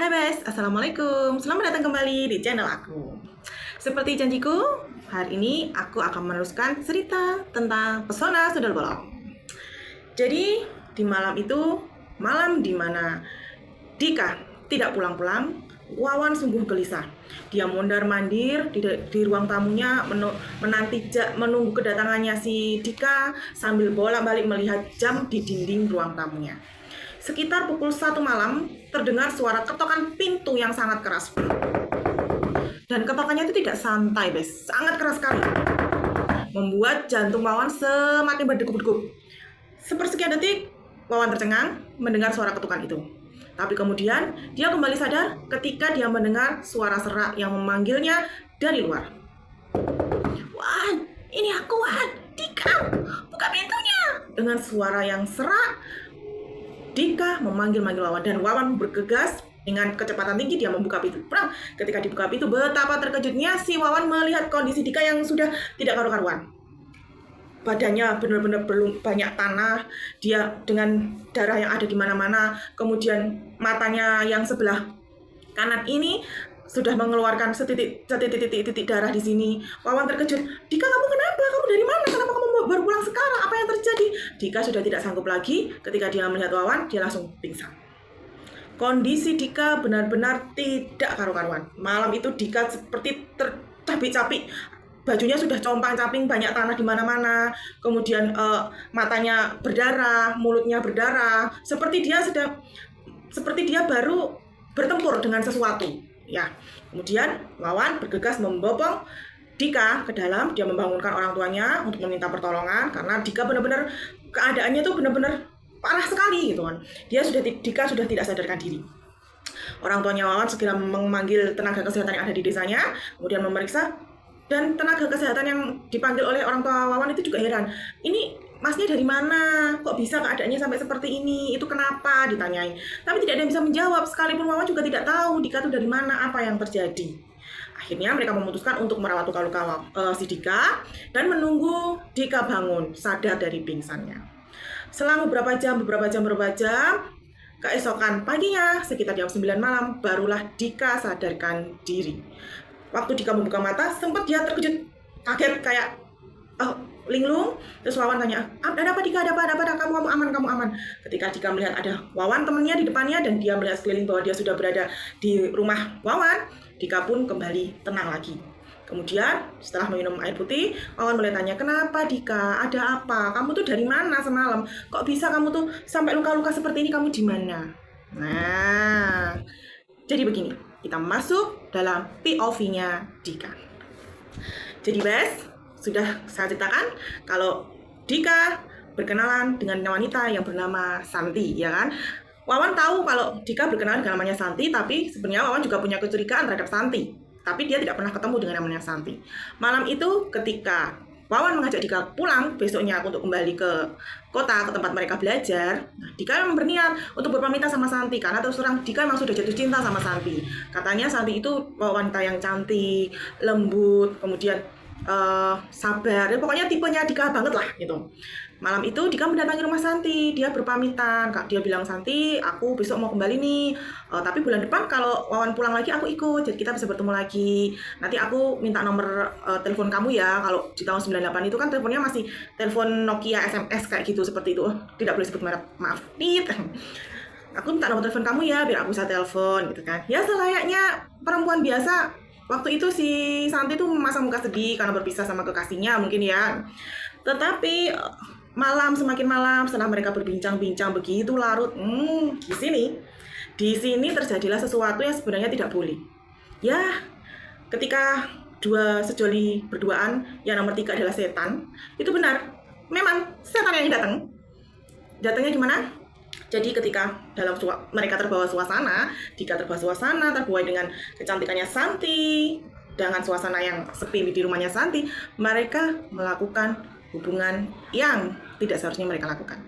Hai Bes, Assalamualaikum. Selamat datang kembali di channel aku. Seperti janjiku, hari ini aku akan meneruskan cerita tentang pesona sundel bolong. Jadi, di malam itu, malam di mana Dika tidak pulang-pulang, Wawan sungguh gelisah. Dia mondar-mandir di ruang tamunya menunggu kedatangannya si Dika sambil bolak-balik melihat jam di dinding ruang tamunya. Sekitar pukul 1 malam, terdengar suara ketokan pintu yang sangat keras. Dan ketokannya itu tidak santai, Bes. Sangat keras sekali. Membuat jantung Wawan semakin berdegup-degup. Sepersekian detik, Wawan tercengang mendengar suara ketukan itu. Tapi kemudian, dia kembali sadar ketika dia mendengar suara serak yang memanggilnya dari luar. "Wan, ini aku, Wan. Dika, buka pintunya." Dengan suara yang serak, Dika memanggil-manggil Wawan dan Wawan bergegas dengan kecepatan tinggi dia membuka pintu. Ketika dibuka pintu, betapa terkejutnya si Wawan melihat kondisi Dika yang sudah tidak karu-karuan. Badannya benar-benar belum banyak tanah, dia dengan darah yang ada di mana-mana, kemudian matanya yang sebelah kanan ini sudah mengeluarkan setitik darah di sini. Wawan terkejut. "Dika, kamu kenapa? Kamu dari mana? Kenapa kamu baru pulang sekarang? Apa yang terjadi?" Dika sudah tidak sanggup lagi. Ketika dia melihat Wawan, dia langsung pingsan. Kondisi Dika benar-benar tidak karu-karuan. Malam itu Dika seperti tercapik-capik. Bajunya sudah compang-camping, banyak tanah di mana-mana. Kemudian matanya berdarah, mulutnya berdarah. Seperti dia baru bertempur dengan sesuatu. Ya, kemudian Wawan bergegas membopong Dika ke dalam. Dia membangunkan orang tuanya untuk meminta pertolongan karena Dika benar-benar keadaannya itu benar-benar parah sekali gitu kan. Dika sudah tidak sadarkan diri. Orang tuanya Wawan segera memanggil tenaga kesehatan yang ada di desanya, kemudian memeriksa, dan tenaga kesehatan yang dipanggil oleh orang tua Wawan itu juga heran. "Ini masnya dari mana? Kok bisa keadaannya sampai seperti ini? Itu kenapa?" ditanyai. Tapi tidak ada yang bisa menjawab, sekalipun Wawan juga tidak tahu Dika itu dari mana, apa yang terjadi. Akhirnya mereka memutuskan untuk merawat luka-luka si Dika dan menunggu Dika bangun, sadar dari pingsannya. Selang beberapa jam, keesokan paginya, sekitar jam 9 malam, barulah Dika sadarkan diri. Waktu Dika membuka mata, sempat dia terkejut, kaget kayak linglung. Terus Wawan tanya, "Ada apa Dika? Ada apa? Kamu aman? Ketika Dika melihat ada Wawan temannya di depannya dan dia melihat sekeliling bahwa dia sudah berada di rumah Wawan, Dika pun kembali tenang lagi. Kemudian setelah minum air putih, Wawan mulai tanya, "Kenapa Dika? Ada apa? Kamu tuh dari mana semalam? Kok bisa kamu tuh sampai luka-luka seperti ini? Kamu di mana?" Nah, jadi begini, kita masuk dalam POV-nya Dika. Jadi Bes, sudah saya ceritakan kalau Dika berkenalan dengan wanita yang bernama Santi, ya kan? Wawan tahu kalau Dika berkenalan dengan namanya Santi, tapi sebenarnya Wawan juga punya kecurigaan terhadap Santi. Tapi dia tidak pernah ketemu dengan namanya Santi. Malam itu ketika Wawan mengajak Dika pulang besoknya untuk kembali ke kota, ke tempat mereka belajar. Nah, Dika memang berniat untuk berpamitan sama Santi karena terus terang Dika memang sudah jatuh cinta sama Santi. Katanya Santi itu wanita yang cantik, lembut, kemudian sabar, ya pokoknya tipenya Dika banget lah gitu. Malam itu Dika mendatangi rumah Santi, dia berpamitan, dia bilang, "Santi, aku besok mau kembali nih, tapi bulan depan kalau Wawan pulang lagi aku ikut, jadi kita bisa bertemu lagi. Nanti aku minta nomor telepon kamu ya." Kalau di tahun 98 itu kan teleponnya masih telepon Nokia SMS kayak gitu, seperti itu. Tidak boleh sebut merek, maaf. "Aku minta nomor telepon kamu ya biar aku bisa telepon," gitu kan. Ya selayaknya perempuan biasa. Waktu itu si Santi tuh memasang muka sedih karena berpisah sama kekasihnya mungkin ya. Tetapi semakin malam setelah mereka berbincang-bincang begitu larut, di sini terjadilah sesuatu yang sebenarnya tidak boleh. Ya, ketika dua sejoli berduaan, yang nomor 3 adalah setan. Itu benar, memang setan yang datang. Datangnya gimana? Jadi ketika mereka terbawa suasana, Dika terbawa suasana, terbawa dengan kecantikannya Santi, dengan suasana yang sepi di rumahnya Santi, mereka melakukan hubungan yang tidak seharusnya mereka lakukan.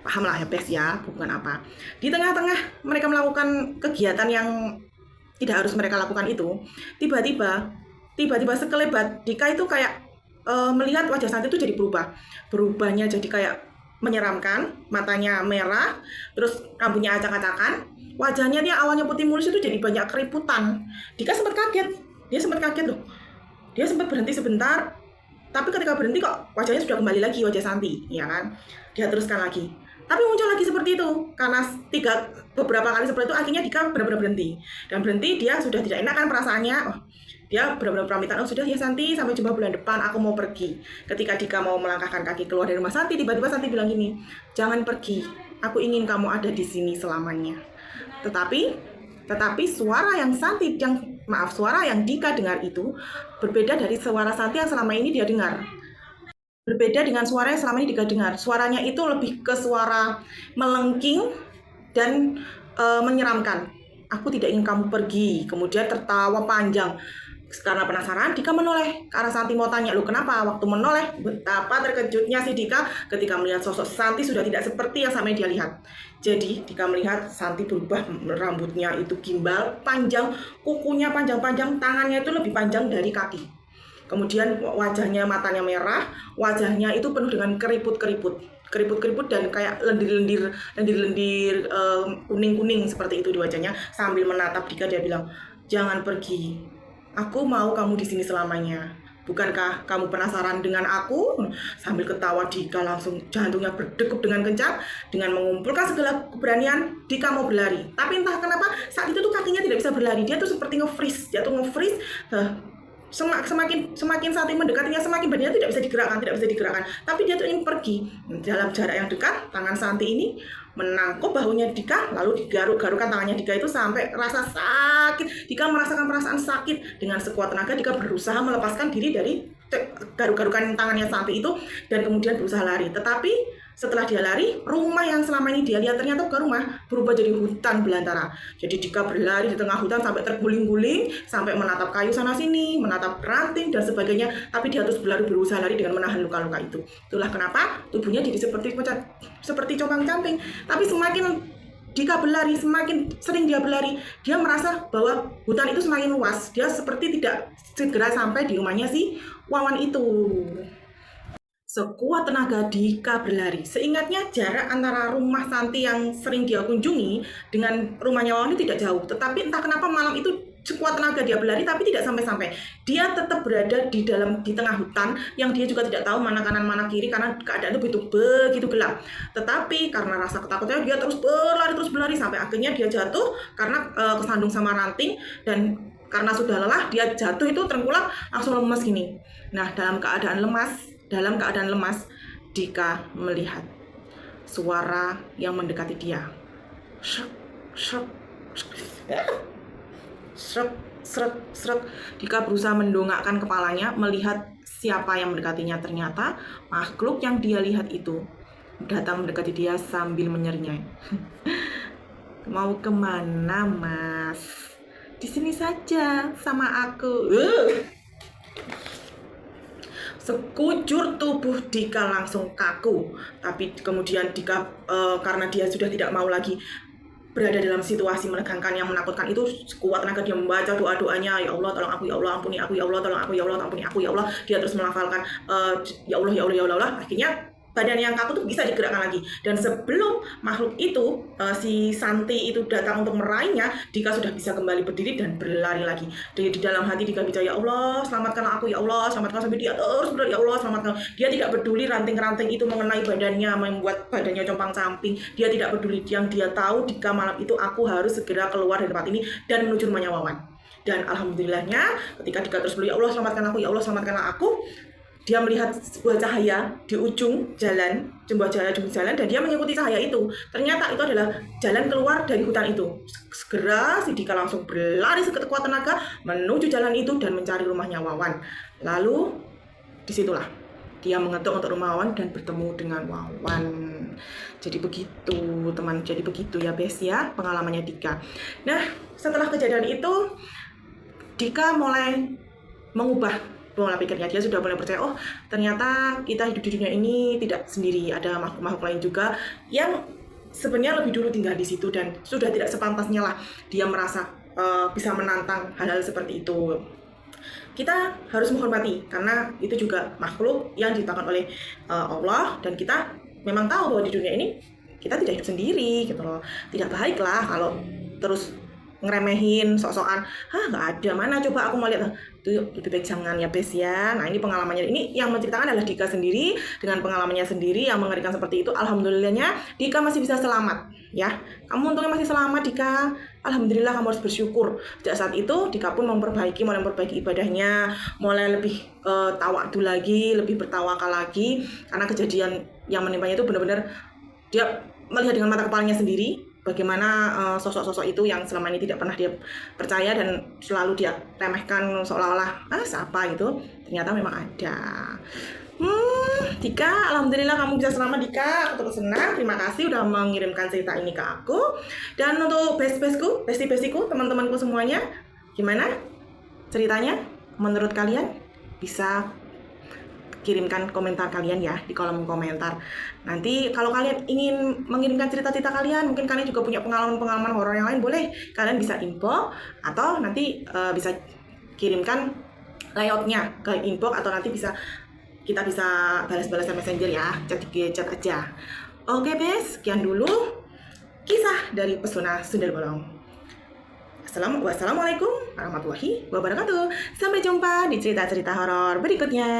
Paham lah ya Bes ya, hubungan apa. Di tengah-tengah mereka melakukan kegiatan yang tidak harus mereka lakukan itu, tiba-tiba sekelebat Dika itu kayak melihat wajah Santi itu jadi berubahnya jadi kayak menyeramkan, matanya merah, terus rambutnya acak-acakan, wajahnya dia awalnya putih mulus itu jadi banyak keriputan. Dika sempat kaget, dia sempat kaget loh. Dia sempat berhenti sebentar, tapi ketika berhenti kok wajahnya sudah kembali lagi wajah Santi, ya kan? Dia teruskan lagi. Tapi muncul lagi seperti itu, karena beberapa kali seperti itu akhirnya Dika benar-benar berhenti. Dan berhenti dia sudah tidak enak kan perasaannya. Oh, dia benar-benar pamitan, oh sudah ya Santi, sampai jumpa bulan depan, aku mau pergi. Ketika Dika mau melangkahkan kaki keluar dari rumah Santi, tiba-tiba Santi bilang gini, jangan pergi, aku ingin kamu ada di sini selamanya. Tetapi suara yang Dika dengar itu berbeda dari suara Santi yang selama ini dia dengar. Berbeda dengan suara yang selama ini Dika dengar. Suaranya itu lebih ke suara melengking dan menyeramkan. Aku tidak ingin kamu pergi. Kemudian tertawa panjang. Karena penasaran, Dika menoleh ke arah Santi mau tanya, lu kenapa? Waktu menoleh, betapa terkejutnya si Dika ketika melihat sosok Santi sudah tidak seperti yang sama dia lihat. Jadi Dika melihat Santi berubah, rambutnya itu gimbal, panjang, kukunya panjang-panjang, tangannya itu lebih panjang dari kaki. Kemudian wajahnya, matanya merah, wajahnya itu penuh dengan keriput-keriput dan kayak lendir-lendir kuning-kuning seperti itu di wajahnya. Sambil menatap Dika dia bilang, jangan pergi. Aku mau kamu di sini selamanya. Bukankah kamu penasaran dengan aku? Sambil ketawa Dika langsung jantungnya berdegup dengan kencang. Dengan mengumpulkan segala keberanian, Dika mau berlari. Tapi entah kenapa saat itu tuh kakinya tidak bisa berlari. Dia tuh seperti nge-freeze. Semakin Santi mendekatinya, semakin badannya tidak bisa digerakkan. Tapi dia tuh ingin pergi. Dalam jarak yang dekat, tangan Santi ini menangkap bahunya Dika, lalu digaruk-garukkan tangannya Dika itu sampai rasa sakit. Dika merasakan perasaan sakit. Dengan sekuat tenaga Dika berusaha melepaskan diri dari garuk-garukan tangannya Santi itu dan kemudian berusaha lari. Tetapi setelah dia lari, rumah yang selama ini dia lihat ternyata bukan rumah, berubah jadi hutan belantara. Jadi Dika berlari di tengah hutan sampai terguling-guling, sampai menatap kayu sana sini, menatap ranting dan sebagainya. Tapi dia terus berlari, berusaha lari dengan menahan luka-luka itu. Itulah kenapa tubuhnya jadi seperti compang-camping. Tapi semakin Dika berlari, semakin sering dia berlari, dia merasa bahwa hutan itu semakin luas. Dia seperti tidak segera sampai di rumahnya si Wawan itu. Sekuat tenaga Dika berlari. Seingatnya jarak antara rumah Santi yang sering dia kunjungi dengan rumahnya Wawan itu tidak jauh. Tetapi entah kenapa malam itu sekuat tenaga dia berlari tapi tidak sampai-sampai. Dia tetap berada di tengah hutan yang dia juga tidak tahu mana kanan mana kiri karena keadaan itu begitu gelap. Tetapi karena rasa ketakutannya dia terus berlari sampai akhirnya dia jatuh karena kesandung sama ranting dan karena sudah lelah dia jatuh itu terengkulak langsung lemas gini. Nah, dalam keadaan lemas, Dika melihat suara yang mendekati dia. Srek. Dika berusaha mendongakkan kepalanya melihat siapa yang mendekatinya. Ternyata makhluk yang dia lihat itu datang mendekati dia sambil menyeringai. Mau kemana, Mas? Di sini saja sama aku. Sekujur tubuh Dika langsung kaku. Tapi kemudian Dika karena dia sudah tidak mau lagi berada dalam situasi menegangkan yang menakutkan itu, sekuat tenaga dia membaca doa-doanya, ya Allah tolong aku, ya Allah ampuni aku, ya Allah tolong aku, ya Allah ampuni aku, ya Allah. Dia terus melafalkan ya Allah. Akhirnya badan yang kaku tuh bisa digerakkan lagi. Dan sebelum makhluk itu si Santi itu datang untuk meraihnya, Dika sudah bisa kembali berdiri dan berlari lagi. Di dalam hati Dika bicara, ya Allah selamatkanlah aku, ya Allah selamatkan, sampai dia terus berlari, ya Allah selamatkan. Dia tidak peduli ranting-ranting itu mengenai badannya, membuat badannya compang-camping. Dia tidak peduli. Yang dia tahu Dika malam itu, aku harus segera keluar dari tempat ini dan menuju rumahnya Wawan. Dan alhamdulillahnya ketika Dika terus berlari, ya Allah selamatkan aku, ya Allah selamatkanlah aku, dia melihat sebuah cahaya di ujung jalan, dan dia mengikuti cahaya itu. Ternyata itu adalah jalan keluar dari hutan itu. Segera si Dika langsung berlari sekuat tenaga menuju jalan itu dan mencari rumahnya Wawan. Lalu disitulah dia mengetuk untuk rumah Wawan dan bertemu dengan Wawan. Jadi begitu teman, jadi begitu ya Bes ya pengalamannya Dika. Nah, setelah kejadian itu Dika mulai mengubah pola pikirnya. Dia sudah mulai percaya, oh ternyata kita hidup di dunia ini tidak sendiri, ada makhluk-makhluk lain juga yang sebenarnya lebih dulu tinggal di situ dan sudah tidak sepantasnya lah dia merasa bisa menantang hal-hal seperti itu. Kita harus menghormati karena itu juga makhluk yang diciptakan oleh Allah dan kita memang tahu bahwa di dunia ini kita tidak hidup sendiri gitu loh. Tidak baik lah kalau terus ngeremehin sok-sokan, nggak ada, mana coba aku mau lihat. Itu lebih baik jangan ya Bes ya. Nah ini pengalamannya, ini yang menceritakan adalah Dika sendiri dengan pengalamannya sendiri yang mengerikan seperti itu. Alhamdulillahnya Dika masih bisa selamat ya. Kamu untungnya masih selamat Dika. Alhamdulillah, kamu harus bersyukur. Sejak saat itu Dika pun mulai memperbaiki ibadahnya, mulai lebih tawadu lagi, lebih bertawakal lagi, karena kejadian yang menimpanya itu benar-benar dia melihat dengan mata kepalanya sendiri bagaimana sosok-sosok itu yang selama ini tidak pernah dia percaya dan selalu dia remehkan seolah-olah siapa gitu, ternyata memang ada. Dika, alhamdulillah kamu bisa selamat Dika, aku terus senang. Terima kasih udah mengirimkan cerita ini ke aku. Dan untuk besti-bestiku, teman-temanku semuanya, gimana ceritanya menurut kalian? Bisa kirimkan komentar kalian ya di kolom komentar. Nanti kalau kalian ingin mengirimkan cerita-cerita kalian, mungkin kalian juga punya pengalaman-pengalaman horor yang lain, boleh kalian bisa info atau nanti bisa kirimkan layoutnya ke inbox, atau nanti kita bisa balas-balasan messenger ya, chat aja. Oke Bes, sekian dulu kisah dari Pesona Sundel Bolong. Wassalamualaikum warahmatullahi wabarakatuh. Sampai jumpa di cerita-cerita horor berikutnya.